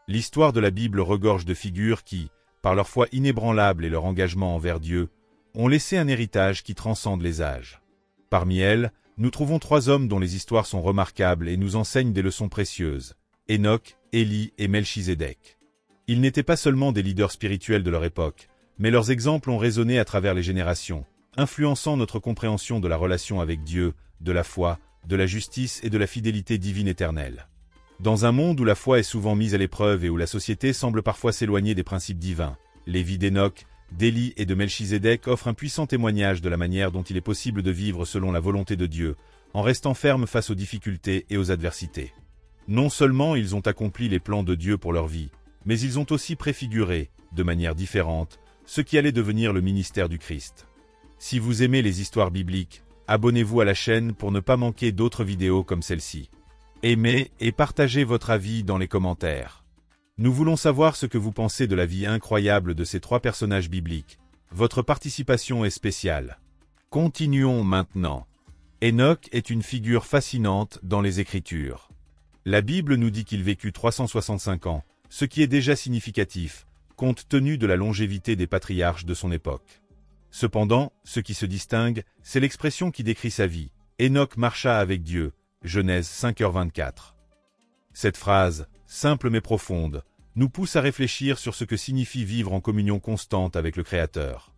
L'histoire de la Bible regorge de figures qui, par leur foi inébranlable et leur engagement envers Dieu, ont laissé un héritage qui transcende les âges. Parmi elles, nous trouvons 3 hommes dont les histoires sont remarquables et nous enseignent des leçons précieuses: Enoch, Élie et Melchizedek. Ils n'étaient pas seulement des leaders spirituels de leur époque, mais leurs exemples ont résonné à travers les générations, influençant notre compréhension de la relation avec Dieu, de la foi, de la justice et de la fidélité divine éternelle. Dans un monde où la foi est souvent mise à l'épreuve et où la société semble parfois s'éloigner des principes divins, les vies d'Enoch, d'Élie et de Melchizedek offrent un puissant témoignage de la manière dont il est possible de vivre selon la volonté de Dieu, en restant ferme face aux difficultés et aux adversités. Non seulement ils ont accompli les plans de Dieu pour leur vie, mais ils ont aussi préfiguré, de manière différente, ce qui allait devenir le ministère du Christ. Si vous aimez les histoires bibliques, abonnez-vous à la chaîne pour ne pas manquer d'autres vidéos comme celle-ci. Aimez et partagez votre avis dans les commentaires. Nous voulons savoir ce que vous pensez de la vie incroyable de ces 3 personnages bibliques. Votre participation est spéciale. Continuons maintenant. Enoch est une figure fascinante dans les Écritures. La Bible nous dit qu'il vécut 365 ans, ce qui est déjà significatif, compte tenu de la longévité des patriarches de son époque. Cependant, ce qui se distingue, c'est l'expression qui décrit sa vie. Enoch marcha avec Dieu. Genèse 5h24. Cette phrase, simple mais profonde, nous pousse à réfléchir sur ce que signifie vivre en communion constante avec le Créateur.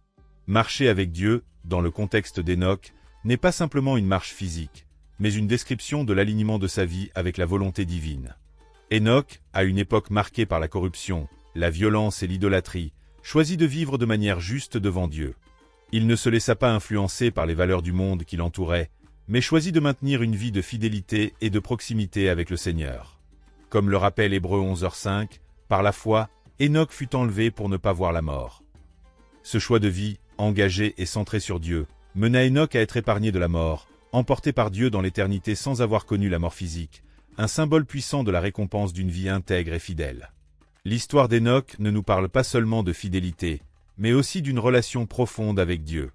Marcher avec Dieu, dans le contexte d'Enoch, n'est pas simplement une marche physique, mais une description de l'alignement de sa vie avec la volonté divine. Enoch, à une époque marquée par la corruption, la violence et l'idolâtrie, choisit de vivre de manière juste devant Dieu. Il ne se laissa pas influencer par les valeurs du monde qui l'entouraient, mais choisit de maintenir une vie de fidélité et de proximité avec le Seigneur. Comme le rappelle Hébreux 11h5, par la foi, Enoch fut enlevé pour ne pas voir la mort. Ce choix de vie, engagé et centré sur Dieu, mena Enoch à être épargné de la mort, emporté par Dieu dans l'éternité sans avoir connu la mort physique, un symbole puissant de la récompense d'une vie intègre et fidèle. L'histoire d'Enoch ne nous parle pas seulement de fidélité, mais aussi d'une relation profonde avec Dieu.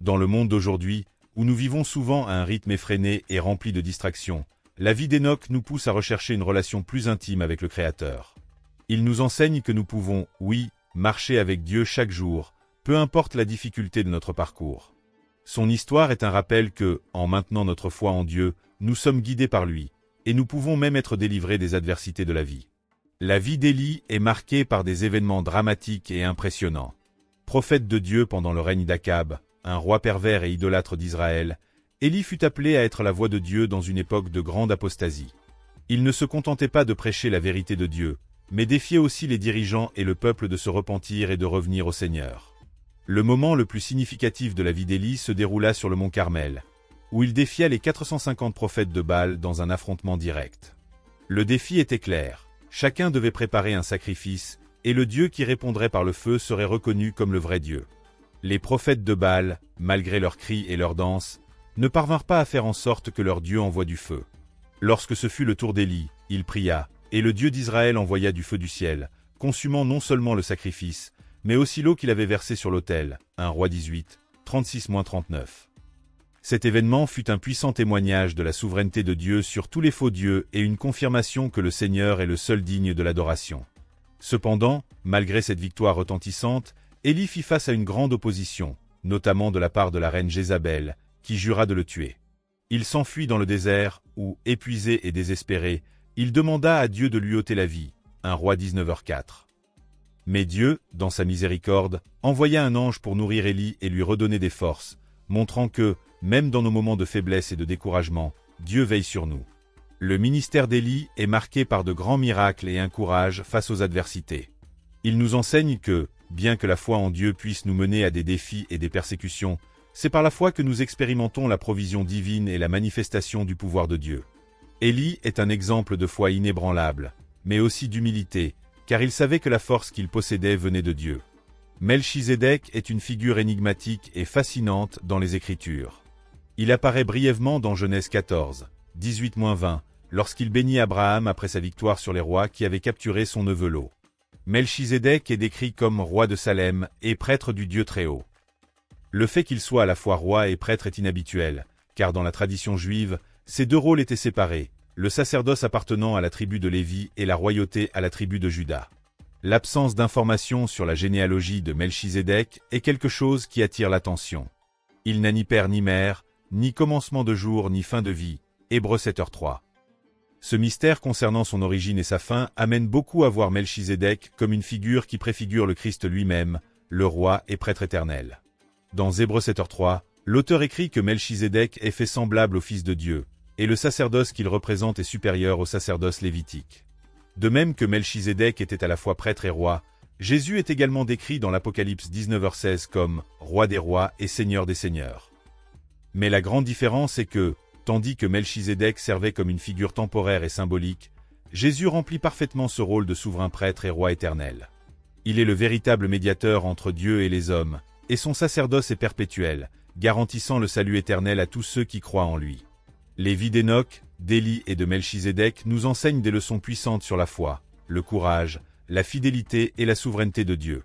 Dans le monde d'aujourd'hui, où nous vivons souvent à un rythme effréné et rempli de distractions, la vie d'Enoch nous pousse à rechercher une relation plus intime avec le Créateur. Il nous enseigne que nous pouvons, oui, marcher avec Dieu chaque jour, peu importe la difficulté de notre parcours. Son histoire est un rappel que, en maintenant notre foi en Dieu, nous sommes guidés par lui, et nous pouvons même être délivrés des adversités de la vie. La vie d'Élie est marquée par des événements dramatiques et impressionnants. Prophète de Dieu pendant le règne d'Akab, un roi pervers et idolâtre d'Israël, Élie fut appelé à être la voix de Dieu dans une époque de grande apostasie. Il ne se contentait pas de prêcher la vérité de Dieu, mais défiait aussi les dirigeants et le peuple de se repentir et de revenir au Seigneur. Le moment le plus significatif de la vie d'Élie se déroula sur le mont Carmel, où il défia les 450 prophètes de Baal dans un affrontement direct. Le défi était clair, chacun devait préparer un sacrifice, et le Dieu qui répondrait par le feu serait reconnu comme le vrai Dieu. Les prophètes de Baal, malgré leurs cris et leurs danses, ne parvinrent pas à faire en sorte que leur Dieu envoie du feu. Lorsque ce fut le tour d'Élie, il pria, et le Dieu d'Israël envoya du feu du ciel, consumant non seulement le sacrifice, mais aussi l'eau qu'il avait versée sur l'autel. 1 Roi 18, 36-39. Cet événement fut un puissant témoignage de la souveraineté de Dieu sur tous les faux dieux et une confirmation que le Seigneur est le seul digne de l'adoration. Cependant, malgré cette victoire retentissante, Élie fit face à une grande opposition, notamment de la part de la reine Jézabel, qui jura de le tuer. Il s'enfuit dans le désert, où, épuisé et désespéré, il demanda à Dieu de lui ôter la vie. 1 Roi 19h4. Mais Dieu, dans sa miséricorde, envoya un ange pour nourrir Élie et lui redonner des forces, montrant que, même dans nos moments de faiblesse et de découragement, Dieu veille sur nous. Le ministère d'Élie est marqué par de grands miracles et un courage face aux adversités. Il nous enseigne que, bien que la foi en Dieu puisse nous mener à des défis et des persécutions, c'est par la foi que nous expérimentons la provision divine et la manifestation du pouvoir de Dieu. Élie est un exemple de foi inébranlable, mais aussi d'humilité, car il savait que la force qu'il possédait venait de Dieu. Melchizedek est une figure énigmatique et fascinante dans les Écritures. Il apparaît brièvement dans Genèse 14, 18-20, lorsqu'il bénit Abraham après sa victoire sur les rois qui avaient capturé son neveu Lot. Melchizedek est décrit comme roi de Salem et prêtre du Dieu Très-Haut. Le fait qu'il soit à la fois roi et prêtre est inhabituel, car dans la tradition juive, ces deux rôles étaient séparés, le sacerdoce appartenant à la tribu de Lévi et la royauté à la tribu de Juda. L'absence d'informations sur la généalogie de Melchizedek est quelque chose qui attire l'attention. Il n'a ni père ni mère, ni commencement de jour ni fin de vie. Hébreux 7h3. Ce mystère concernant son origine et sa fin amène beaucoup à voir Melchizedek comme une figure qui préfigure le Christ lui-même, le roi et prêtre éternel. Dans Hébreux 7h3, l'auteur écrit que Melchizedek est fait semblable au Fils de Dieu, et le sacerdoce qu'il représente est supérieur au sacerdoce lévitique. De même que Melchizedek était à la fois prêtre et roi, Jésus est également décrit dans l'Apocalypse 19h16 comme « roi des rois et seigneur des seigneurs ». Mais la grande différence est que, tandis que Melchizedek servait comme une figure temporaire et symbolique, Jésus remplit parfaitement ce rôle de souverain prêtre et roi éternel. Il est le véritable médiateur entre Dieu et les hommes, et son sacerdoce est perpétuel, garantissant le salut éternel à tous ceux qui croient en lui. Les vies d'Hénoch, d'Élie et de Melchizedek nous enseignent des leçons puissantes sur la foi, le courage, la fidélité et la souveraineté de Dieu.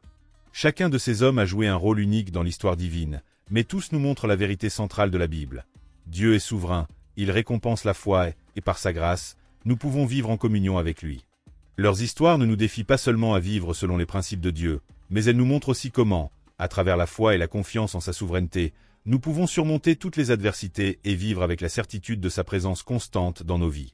Chacun de ces hommes a joué un rôle unique dans l'histoire divine, mais tous nous montrent la vérité centrale de la Bible. Dieu est souverain, il récompense la foi et par sa grâce, nous pouvons vivre en communion avec lui. Leurs histoires ne nous défient pas seulement à vivre selon les principes de Dieu, mais elles nous montrent aussi comment, à travers la foi et la confiance en sa souveraineté, nous pouvons surmonter toutes les adversités et vivre avec la certitude de sa présence constante dans nos vies.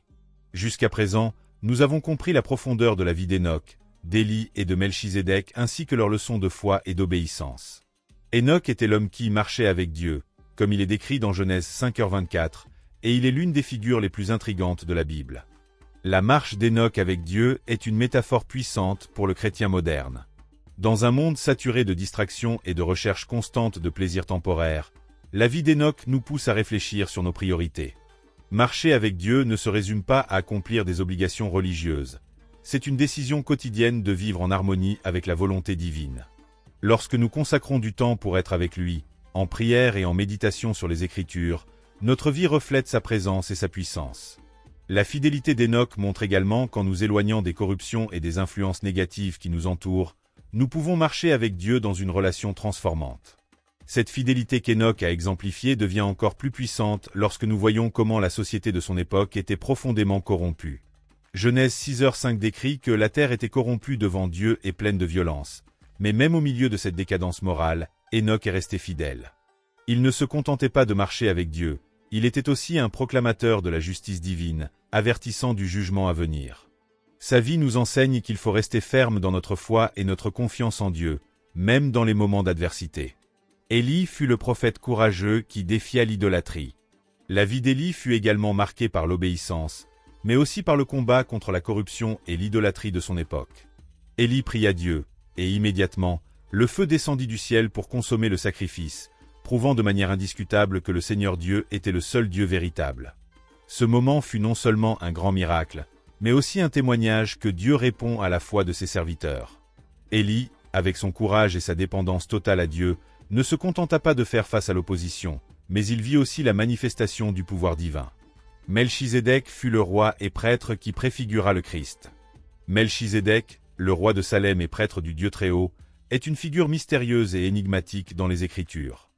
Jusqu'à présent, nous avons compris la profondeur de la vie d'Hénoch, d'Élie et de Melchizedek ainsi que leurs leçons de foi et d'obéissance. Hénoch était l'homme qui marchait avec Dieu, comme il est décrit dans Genèse 5h24, et il est l'une des figures les plus intrigantes de la Bible. La marche d'Hénoch avec Dieu est une métaphore puissante pour le chrétien moderne. Dans un monde saturé de distractions et de recherches constantes de plaisirs temporaires, la vie d'Hénoch nous pousse à réfléchir sur nos priorités. Marcher avec Dieu ne se résume pas à accomplir des obligations religieuses. C'est une décision quotidienne de vivre en harmonie avec la volonté divine. Lorsque nous consacrons du temps pour être avec lui, en prière et en méditation sur les Écritures, notre vie reflète sa présence et sa puissance. La fidélité d'Hénoch montre également qu'en nous éloignant des corruptions et des influences négatives qui nous entourent, nous pouvons marcher avec Dieu dans une relation transformante. Cette fidélité qu'Hénoch a exemplifiée devient encore plus puissante lorsque nous voyons comment la société de son époque était profondément corrompue. Genèse 6h5 décrit que la terre était corrompue devant Dieu et pleine de violence. Mais même au milieu de cette décadence morale, Hénoch est resté fidèle. Il ne se contentait pas de marcher avec Dieu, il était aussi un proclamateur de la justice divine, avertissant du jugement à venir. Sa vie nous enseigne qu'il faut rester ferme dans notre foi et notre confiance en Dieu, même dans les moments d'adversité. Élie fut le prophète courageux qui défia l'idolâtrie. La vie d'Élie fut également marquée par l'obéissance, mais aussi par le combat contre la corruption et l'idolâtrie de son époque. Élie pria Dieu, et immédiatement, le feu descendit du ciel pour consommer le sacrifice, prouvant de manière indiscutable que le Seigneur Dieu était le seul Dieu véritable. Ce moment fut non seulement un grand miracle, mais aussi un témoignage que Dieu répond à la foi de ses serviteurs. Élie, avec son courage et sa dépendance totale à Dieu, ne se contenta pas de faire face à l'opposition, mais il vit aussi la manifestation du pouvoir divin. Melchizedek fut le roi et prêtre qui préfigura le Christ. Melchizedek, le roi de Salem et prêtre du Dieu Très-Haut, est une figure mystérieuse et énigmatique dans les Écritures.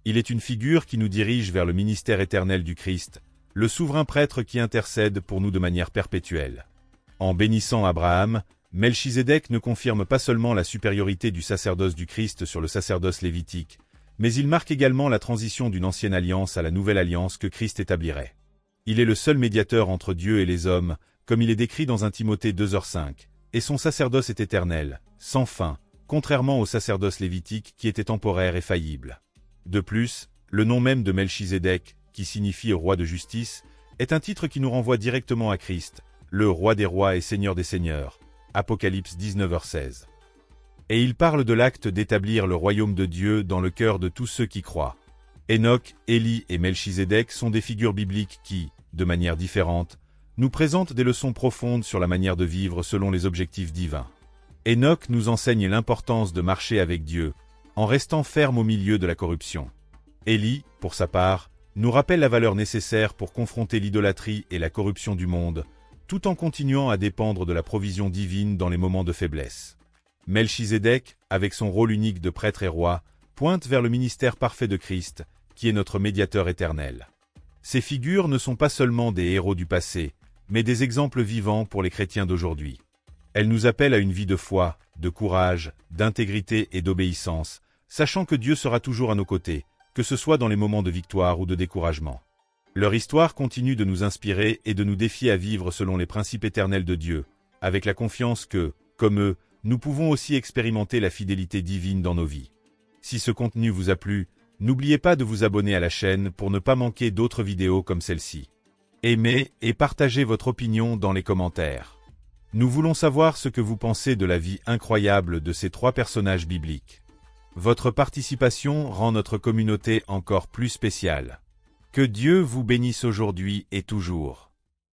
Il est une figure qui nous dirige vers le ministère éternel du Christ, le souverain prêtre qui intercède pour nous de manière perpétuelle. En bénissant Abraham, Melchizedek ne confirme pas seulement la supériorité du sacerdoce du Christ sur le sacerdoce lévitique, mais il marque également la transition d'une ancienne alliance à la nouvelle alliance que Christ établirait. Il est le seul médiateur entre Dieu et les hommes, comme il est décrit dans 1 Timothée 2h5, et son sacerdoce est éternel, sans fin, contrairement au sacerdoce lévitique qui était temporaire et faillible. De plus, le nom même de Melchizedek, qui signifie roi de justice, est un titre qui nous renvoie directement à Christ, le roi des rois et seigneur des seigneurs. Apocalypse 19h16. Et il parle de l'acte d'établir le royaume de Dieu dans le cœur de tous ceux qui croient. Hénoch, Élie et Melchizedek sont des figures bibliques qui, de manière différente, nous présentent des leçons profondes sur la manière de vivre selon les objectifs divins. Hénoch nous enseigne l'importance de marcher avec Dieu, en restant ferme au milieu de la corruption. Élie, pour sa part, nous rappelle la valeur nécessaire pour confronter l'idolâtrie et la corruption du monde, tout en continuant à dépendre de la provision divine dans les moments de faiblesse. Melchizedek, avec son rôle unique de prêtre et roi, pointe vers le ministère parfait de Christ, qui est notre médiateur éternel. Ces figures ne sont pas seulement des héros du passé, mais des exemples vivants pour les chrétiens d'aujourd'hui. Elle nous appelle à une vie de foi, de courage, d'intégrité et d'obéissance, sachant que Dieu sera toujours à nos côtés, que ce soit dans les moments de victoire ou de découragement. Leur histoire continue de nous inspirer et de nous défier à vivre selon les principes éternels de Dieu, avec la confiance que, comme eux, nous pouvons aussi expérimenter la fidélité divine dans nos vies. Si ce contenu vous a plu, n'oubliez pas de vous abonner à la chaîne pour ne pas manquer d'autres vidéos comme celle-ci. Aimez et partagez votre opinion dans les commentaires. Nous voulons savoir ce que vous pensez de la vie incroyable de ces trois personnages bibliques. Votre participation rend notre communauté encore plus spéciale. Que Dieu vous bénisse aujourd'hui et toujours.